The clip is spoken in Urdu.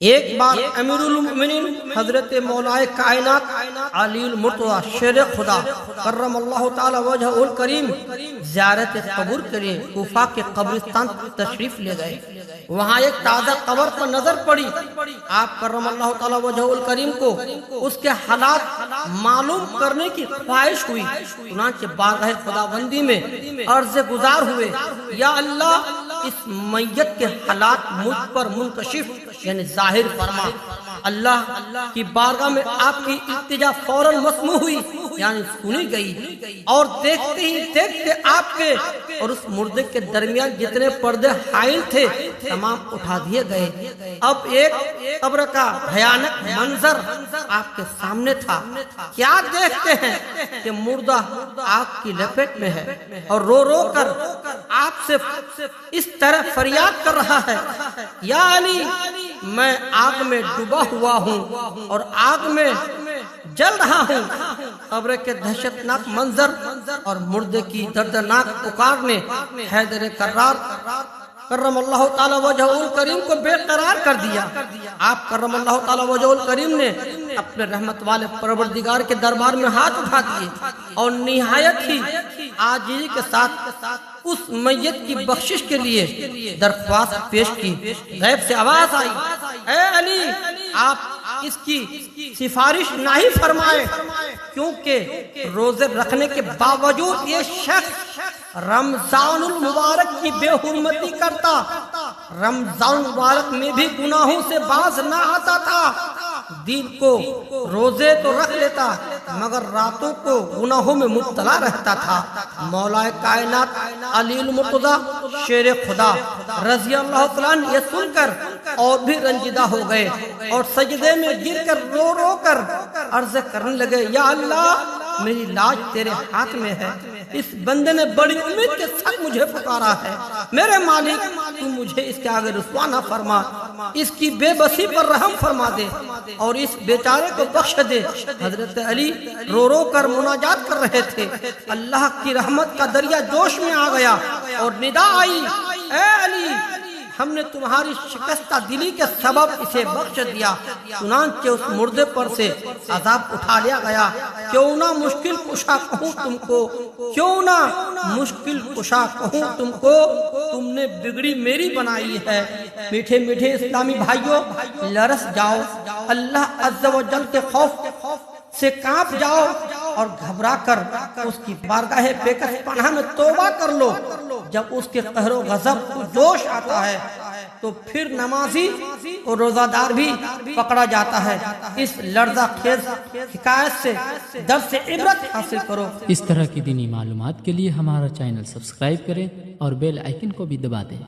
ایک بار امیرُ المؤمنین حضرت مولائے کائنات علی المرتضی شیر خدا کرم اللہ تعالی وجہ الکریم زیارت قبر کے لیے کوفہ کے قبرستان تشریف لے گئے۔ وہاں ایک تازہ قبر پر نظر پڑی۔ آپ کرم اللہ تعالی وجہ الکریم کو اس کے حالات معلوم کرنے کی خواہش ہوئی، چنانچہ بارگاہ خداوندی میں عرض گزار ہوئے، یا اللہ اس میت کے حالات مجھ پر منکشف یعنی ظاہر فرما۔ اللہ کی بارگاہ میں آپ کی التجا فوراً مسموع ہوئی یعنی سنی گئی، اور دیکھتے ہی دیکھتے آپ کے اور اس مردے کے درمیان جتنے پردے حائل تھے تمام اٹھا دیے گئے۔ اب ایک قبر کا بھیانک منظر آپ کے سامنے تھا۔ کیا دیکھتے ہیں کہ مردہ آگ کی لپیٹ میں ہے اور رو رو کر آپ سے اس طرح فریاد کر رہا ہے، یا علی میں آگ میں ڈوبا ہوا ہوں اور آگ میں جل رہا ہوں۔ قبر کے دہشتناک منظر اور مردے کی دردناک پکار نے حیدر کرار کرم اللہ تعالی وجہ الکریم کو بے قرار کر دیا۔ آپ کرم اللہ تعالی وجہ الکریم نے اپنے رحمت والے پروردگار کے دربار میں ہاتھ اٹھا دیے اور نہایت ہی عاجزی کے ساتھ اس میت کی بخشش کے لیے درخواست پیش کی۔ غیب سے آواز آئی، اے علی آپ اس کی سفارش نہیں فرمائے، کیونکہ روزے رکھنے کے باوجود یہ شخص رمضان المبارک کی بے حرمتی کرتا، رمضان المبارک میں بھی گناہوں سے باز نہ آتا تھا۔ دن کو روزے تو رکھ لیتا مگر راتوں کو گناہوں میں مبتلا رہتا تھا۔ مولائے کائنات علی المرتضی شیر خدا رضی اللہ تعالیٰ عنہ یہ سن کر اور بھی رنجیدہ ہو گئے اور سجدے میں گر کر رو رو کر عرض کرنے لگے، یا اللہ میری لاج تیرے ہاتھ میں ہے، اس بندے نے بڑی امید کے ساتھ مجھے پکارا ہے، میرے مالک تو مجھے اس کے آگے رسوا نہ فرما، اس کی بے بسی پر رحم فرما دے اور اس بیچارے کو بخش دے۔ حضرت علی رو رو کر مناجات کر رہے تھے۔ اللہ کی رحمت کا دریا جوش میں آ گیا اور ندا آئی، اے علی ہم نے تمہاری شکستہ دلی کے سبب اسے بخش دیا۔ چنانچہ اس مردے پر سے عذاب اٹھا لیا گیا۔ کیوں نہ مشکل کشا کہوں تم کو، کیوں نہ مشکل کشا کہوں تم کو، تم نے بگڑی میری بنائی ہے۔ میٹھے میٹھے اسلامی بھائیوں، لرس جاؤ، اللہ عز و جل کے خوف سے کانپ جاؤ اور گھبرا کر اس کی بارگاہ بےکس پناہ میں توبہ کر لو۔ جب اس کے قہر و غضب کو جوش آتا ہے تو پھر نمازی اور روزہ دار بھی پکڑا جاتا ہے۔ اس لرزہ خیز حکایت سے درس عبرت حاصل کرو۔ اس طرح کی دینی معلومات کے لیے ہمارا چینل سبسکرائب کریں اور بیل آئیکن کو بھی دبا دیں۔